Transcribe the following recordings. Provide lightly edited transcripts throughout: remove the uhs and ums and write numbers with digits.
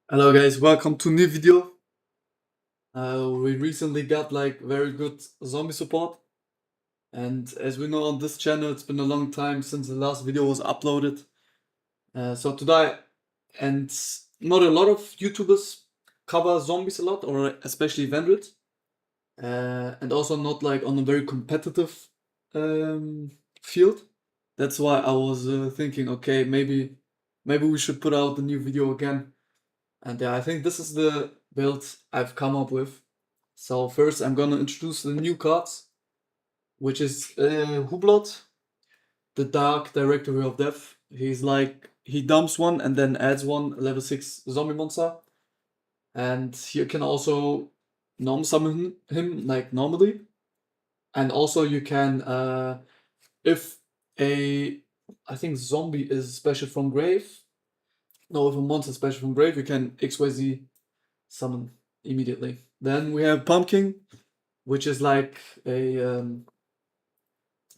Hello guys, welcome to new video. We recently got like very good zombie support, and as we know on this channel it's been a long time since the last video was uploaded. So today, and not a lot of YouTubers cover zombies a lot, or especially Vendreads, and also not like on a very competitive field. That's why I was thinking, okay, maybe we should put out the new video again. And yeah, I think this is the build I've come up with. So first I'm gonna introduce the new cards, which is Hublot, the Dark Directory of Death. He's like, he dumps one and then adds one level 6 zombie monster. And you can also norm summon him like normally. And also you can, if a, I think zombie is special from grave. No, if a monster is special from grave, you can XYZ summon immediately. Then we have Pumpking, which is like a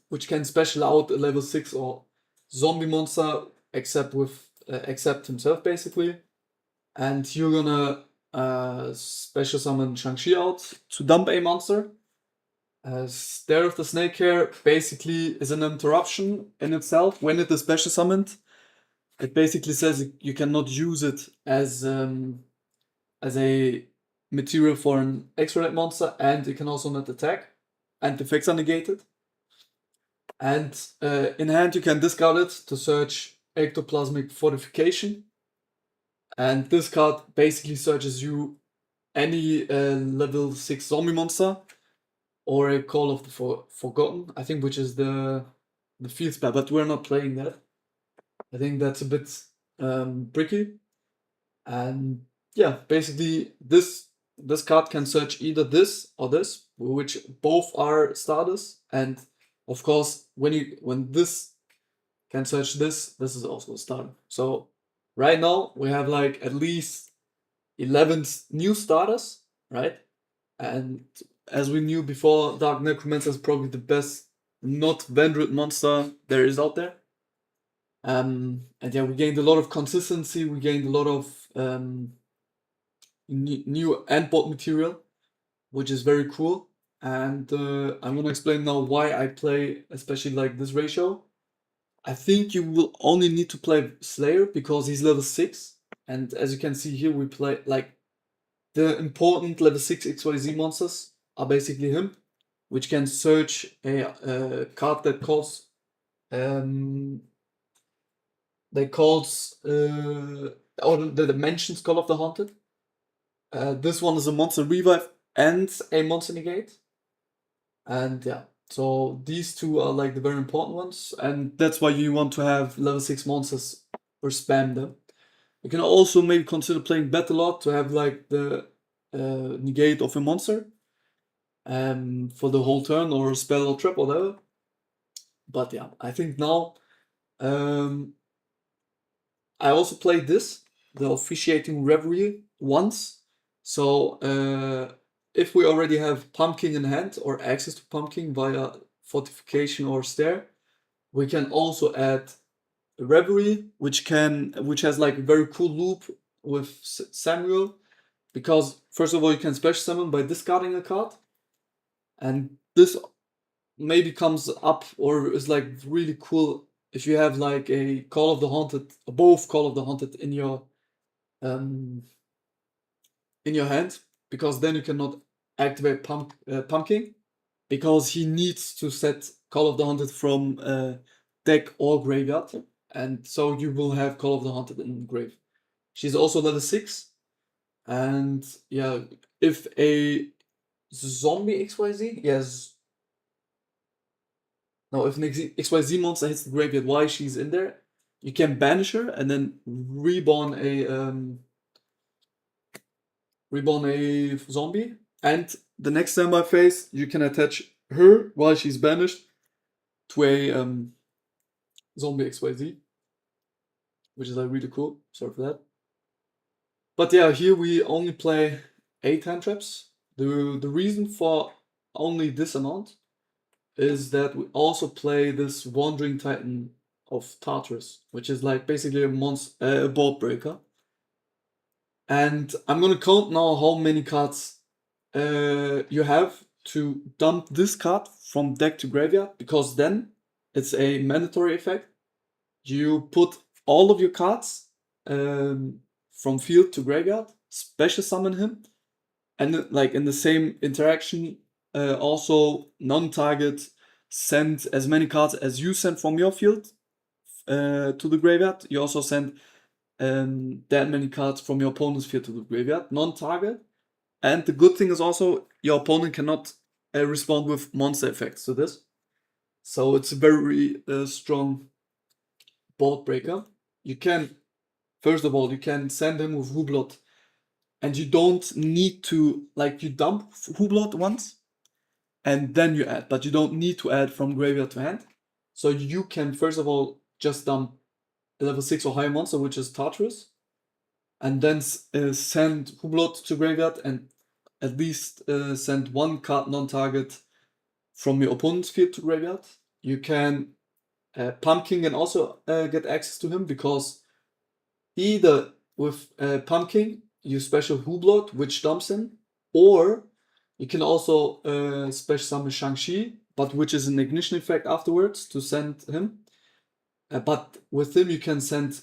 which can special out a level 6 or zombie monster except with except himself basically. And you're gonna special summon Shang-Chi out to dump a monster. Stare of the Snake Hair basically is an interruption in itself. When it is special summoned, it basically says you cannot use it as a material for an extra monster, and it can also not attack, and the effects are negated. And in hand, you can discard it to search Ectoplasmic Fortification. And this card basically searches you any level 6 zombie monster or a Call of the Forgotten, I think, which is the field spell, but we're not playing that. I think that's a bit tricky. And yeah, basically this card can search either this or this, which both are starters. And of course, when this can search this is also a starter. So right now we have like at least 11 new starters, right? And as we knew before, Dark Necromancer is probably the best not Vendread monster there is out there. And yeah, we gained a lot of consistency. We gained a lot of new endboard material, which is very cool. And I'm gonna explain now why I play especially like this ratio. I think you will only need to play Slayer because he's level 6. And as you can see here, we play like the important level 6 XYZ monsters are basically him, which can search a card that calls um, or the dimensions Call of the Haunted. This one is a monster revive and a monster negate. And yeah, so these two are like the very important ones, and that's why you want to have level 6 monsters or spam them. You can also maybe consider playing Battle Lord to have like the negate of a monster for the whole turn, or spell or trap or whatever. But yeah, I think now I also played this, the Officiating Reverie, once. So if we already have Pumpkin in hand or access to Pumpkin via Fortification or Stair, we can also add Reverie, which has like a very cool loop with Samuel, because first of all you can special summon by discarding a card, and this maybe comes up or is like really cool if you have like a Call of the Haunted, both Call of the Haunted um in your hand, because then you cannot activate Pumpkin, because he needs to set Call of the Haunted from deck or graveyard, and so you will have Call of the Haunted in grave. She's also level 6, and yeah, if a zombie XYZ, yes, no, if an XYZ monster hits the graveyard while she's in there, you can banish her and then reborn a zombie. And the next standby phase, you can attach her while she's banished to a zombie XYZ, which is like really cool. Sorry for that. But yeah, here we only play 8 handtraps. The reason for only this amount is that we also play this Wandering Titan of Tartarus, which is like basically a board breaker. And I'm gonna count now how many cards you have to dump this card from deck to graveyard, because then it's a mandatory effect. You put all of your cards from field to graveyard, special summon him, and like in the same interaction, also non-target send as many cards as you send from your field to the graveyard. You also send that many cards from your opponent's field to the graveyard, non-target. And the good thing is also your opponent cannot respond with monster effects to this. So it's a very strong board breaker. You can, first of all, you can send him with Hublot, and you don't need to, like, you dump Hublot once and then you add, but you don't need to add from graveyard to hand. So you can, first of all, just dump a level 6 or higher monster, which is Tartarus, and then send Hublot to graveyard, and at least send one card non-target from your opponent's field to graveyard. You can Pumpking and also get access to him, because either with Pumpking you special Hublot, which dumps him, or you can also special summon Shang-Chi, but which is an ignition effect afterwards to send him. But with him you can send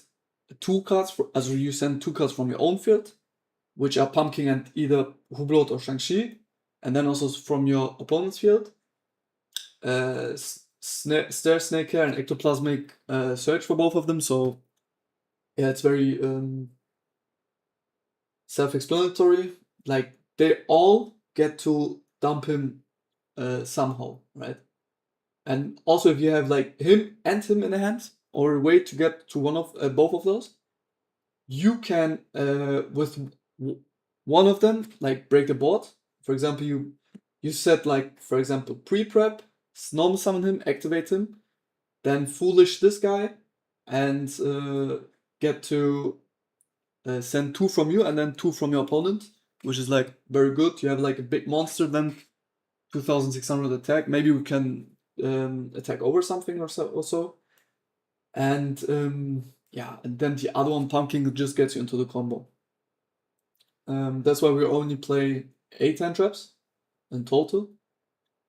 two cards, as you send two cards from your own field, which are Pumpkin and either Hublot or Shang-Chi, and then also from your opponent's field. Stair Snake Hair and Ectoplasmic Search for both of them, so yeah, it's very self-explanatory. Like, they all get to dump him somehow, right? And also, if you have like him and him in the hand, or a way to get to one of both of those, you can with one of them like break the board. For example, you set, like, for example, pre-prep, normal summon him, activate him, then foolish this guy, and get to send two from you and then two from your opponent, which is like very good. You have like a big monster, then 2600 attack. Maybe we can attack over something or so. And yeah, and then the other one, Pumpkin, just gets you into the combo. That's why we only play 8 handtraps in total.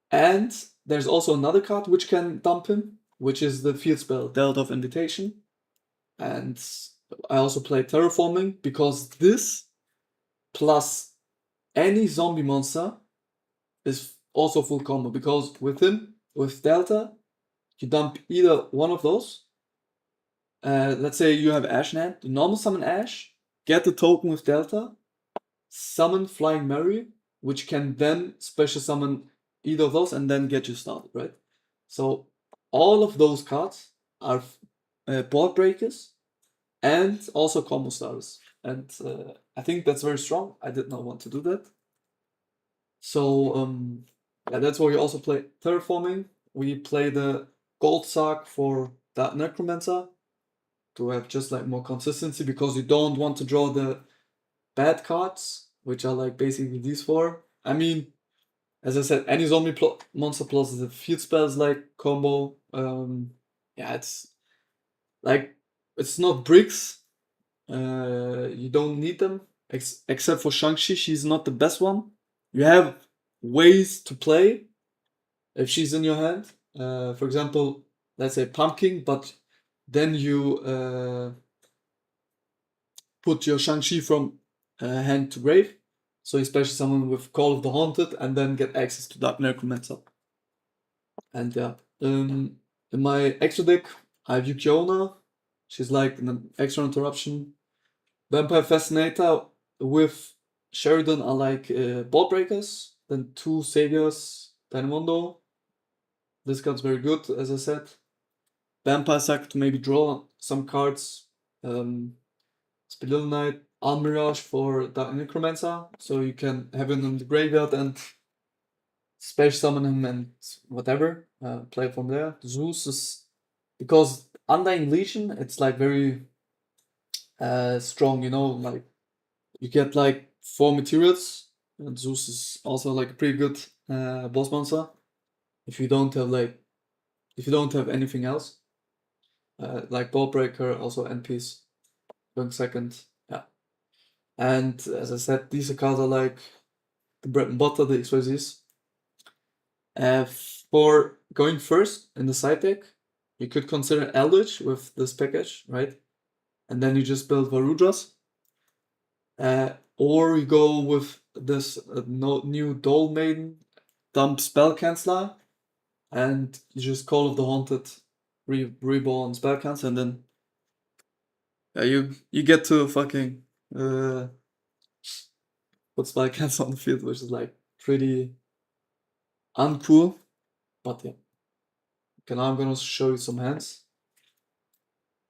And there's also another card which can dump him, which is the field spell Delta of Invitation. And I also play Terraforming, because this plus any zombie monster is also full combo, because with him, with Delta, you dump either one of those. Let's say you have Ash in hand, you normal summon Ash, get the token with Delta, summon Flying Mary, which can then special summon either of those and then get you started, right? So all of those cards are board breakers and also combo starters. And I think that's very strong. I did not want to do that. So yeah, that's why we also play Terraforming. We play the Gold Sark for that Necromancer to have just like more consistency, because you don't want to draw the bad cards, which are like basically these four. I mean, as I said, any zombie monster plus the field spells like combo. Yeah, it's like, it's not bricks. You don't need them, except for Shang-Chi. She's not the best one. You have ways to play if she's in your hand. For example, let's say Pumpkin, but then you put your Shang-Chi from hand to grave. So especially someone with Call of the Haunted, and then get access to Dark Necromancer. And yeah, in my extra deck, I have Yukiona. She's like an extra interruption. Vampire Fascinator with Sheridan are like board breakers. Then 2 Saviors, Dynamondo. This card's very good, as I said. Vampire Sack to maybe draw some cards. Spedal Knight, Almirage for Dark Necromancer, so you can have him in the graveyard and special summon him and whatever, play from there. Zeus is, because Undying Legion, it's like very strong, you know, like you get like 4 materials, and Zeus is also like a pretty good boss monster if you don't have anything else. Like Ball Breaker, also NPs going second. Yeah. And as I said, these cards are like the bread and butter, the XYZs. For going first in the side deck, you could consider Eldritch with this package, right? And then you just build Varudras. Or you go with this new Dole Maiden, dump Spell Canceller, and you just Call of the Haunted, reborn Spell Cancel, and then you get to fucking put Spell Cancel on the field, which is like pretty uncool. But yeah. Okay, now I'm gonna show you some hands.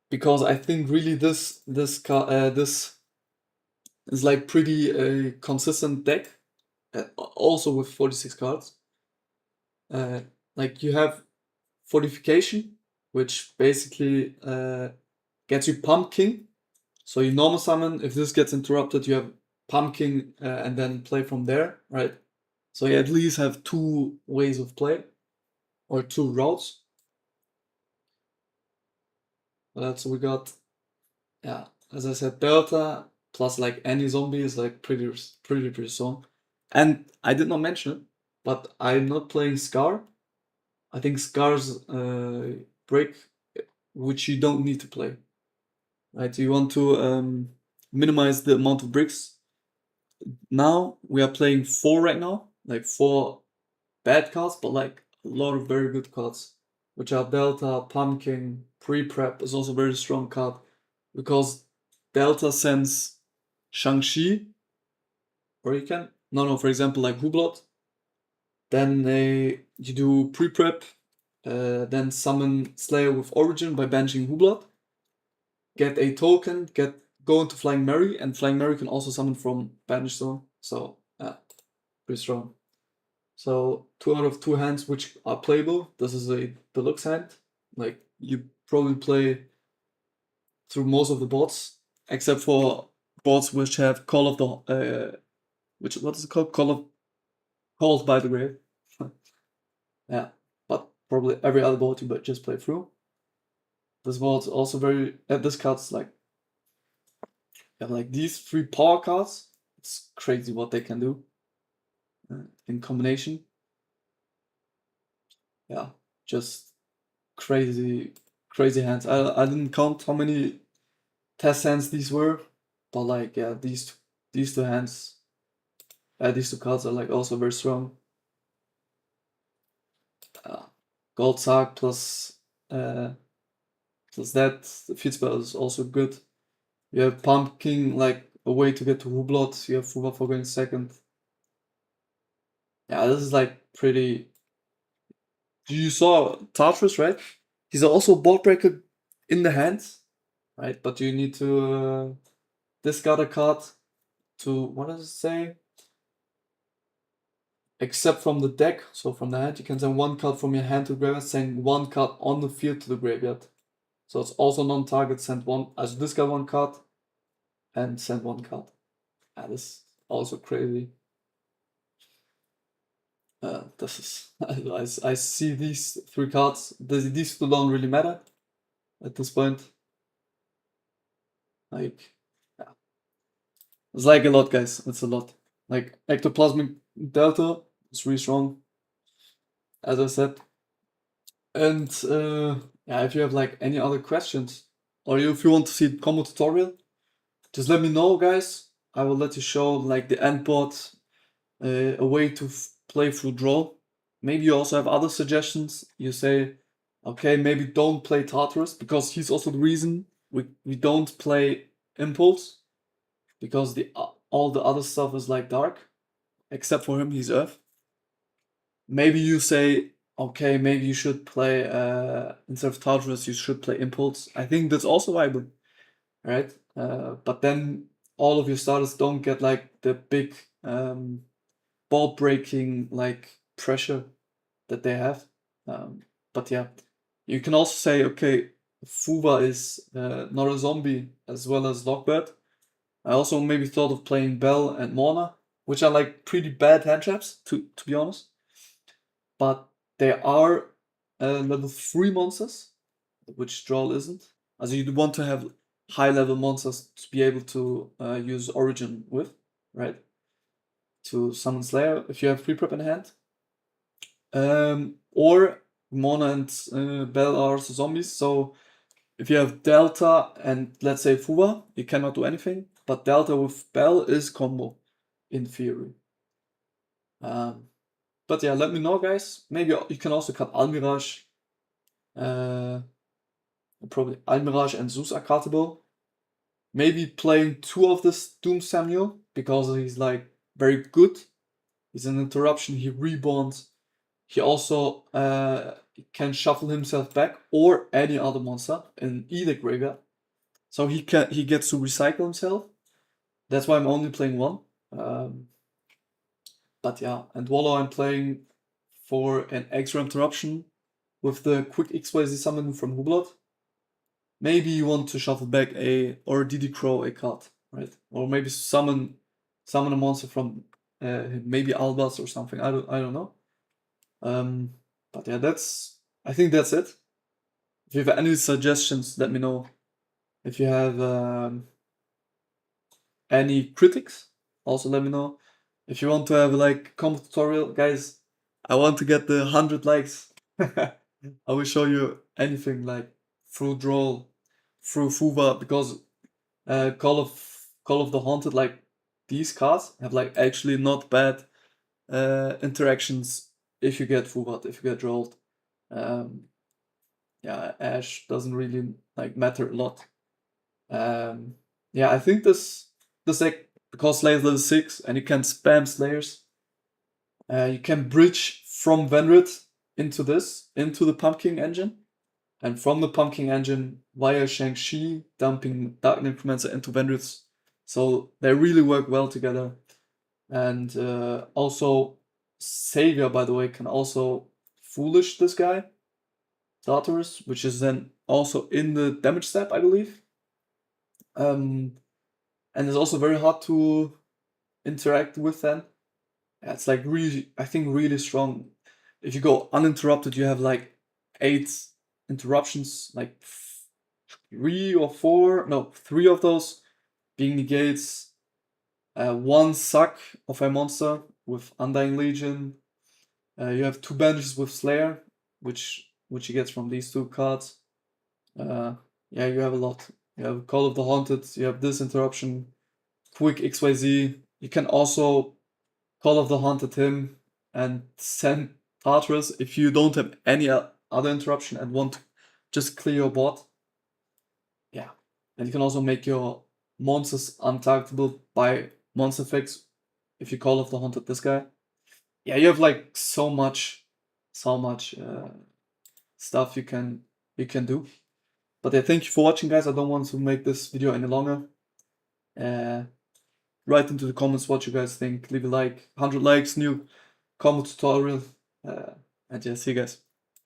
Because I think really this is like pretty consistent deck, also with 46 cards. Like you have Fortification, which basically gets you Pumpking. So you normal summon, if this gets interrupted, you have Pumpking and then play from there, right? So you at least have 2 ways of play, or 2 routes. So we got, yeah, as I said, Delta plus like any zombie is like pretty strong. And I did not mention it, but I'm not playing Scar. I think Scar's break, which you don't need to play. Right? You want to minimize the amount of bricks. Now we are playing 4 right now, like 4 bad cards, but like a lot of very good cards, which are Delta, Pumpkin, Pre-Prep is also a very strong card because Delta sends Shang-Chi, or you can, no, for example, like Hublot. Then you do Pre-Prep, then summon Slayer with Origin by banishing Hublot. Get a token, go into Flying Mary, and Flying Mary can also summon from Banish Zone. So, yeah, pretty strong. So 2 out of 2 hands which are playable. This is a deluxe hand. Like you probably play through most of the boards, except for boards which have Call of the what is it called? Called by the Grave. Yeah, but probably every other board you just play through. This board's also very. This card's like. Yeah, like these 3 power cards. It's crazy what they can do in combination. Yeah, just crazy hands. I didn't count how many test hands these were, but like yeah, these 2 hands, these 2 cards are like also very strong. Gold Sark plus that the field spell is also good. You have Pumpking, like a way to get to Hublot. You have Fuba for going second. Yeah, this is like pretty. You saw Tartarus, right? He's also a board breaker in the hands, right? But you need to discard a card to, what does it say? Except from the deck, so from the hand, you can send 1 card from your hand to the graveyard, send 1 card on the field to the graveyard. So it's also non-target, send 1, as discard 1 card and send 1 card. That is also crazy. This is, I see these 3 cards, these 2 don't really matter at this point. Like, yeah. It's like a lot, guys. It's a lot. Like, Ectoplasmic Delta is really strong, as I said. And yeah, if you have like any other questions, or if you want to see the combo tutorial, just let me know, guys. I will let you show like the end board, a way to play through draw. Maybe you also have other suggestions. You say, okay, maybe don't play Tartarus, because he's also the reason we don't play Impulse, because all the other stuff is like dark, except for him, he's Earth. Maybe you say, okay, maybe you should play instead of Tartarus, you should play Impulse. I think that's also viable, right? But then all of your starters don't get like the big ball breaking like pressure that they have. But yeah, you can also say, okay, Fuba is not a zombie as well as Lockbird. I also maybe thought of playing Bell and Morna, which are like pretty bad hand traps, to be honest. But they are level 3 monsters, which Droll isn't. Also you want to have high level monsters to be able to use Origin with, right? To summon Slayer if you have free prep in hand. Or Mona and Bell are zombies, so if you have Delta and let's say Fuwa, you cannot do anything, but Delta with Bell is combo, in theory. But yeah, let me know, guys. Maybe you can also cut Almirage. Probably Almirage and Zeus are cuttable. Maybe playing 2 of this Doom Samuel, because he's like very good. He's an interruption, he reborns. He also can shuffle himself back or any other monster in either graveyard. So he gets to recycle himself. That's why I'm only playing 1. But yeah, and Wallow I'm playing for an extra interruption with the quick XYZ summon from Hublot. Maybe you want to shuffle back or DD Crow a card, right? Or maybe summon a monster from maybe Albas or something. I don't know. But yeah, I think that's it. If you have any suggestions, let me know. If you have any critics, also let me know. If you want to have like combo tutorial, guys, I want to get the 100 likes. I will show you anything like through Droll, through Fuva, because Call of the Haunted, like these cards have like actually not bad interactions if you get Fuvat, if you get Drolled. Yeah, Ash doesn't really like matter a lot. Yeah, I think this deck, because Slayer's level 6 and you can spam Slayers, you can bridge from Vendreads into the Pumpking engine, and from the Pumpking engine via Shang-Chi, dumping Dark Necromancer into Vendreads. So they really work well together. And also Savior, by the way, can also Foolish this guy, Tartarus, which is then also in the damage step, I believe. And it's also very hard to interact with then. Yeah, it's like really, I think really strong. If you go uninterrupted, you have like 8 interruptions, like 3 of those being negates. 1 suck of a monster with Undying Legion. You have 2 bandages with Slayer, which he gets from these 2 cards. Yeah, you have a lot. You have Call of the Haunted, you have this interruption, quick XYZ. You can also Call of the Haunted him and send Tartarus if you don't have any other interruption and want to just clear your board. Yeah. And you can also make your monsters untargetable by monster effects if you Call of the Haunted this guy. Yeah, you have like so much stuff you can do. But yeah, thank you for watching, guys. I don't want to make this video any longer. Write into the comments what you guys think. Leave a like. 100 likes, new combo tutorial. And yeah, see you guys.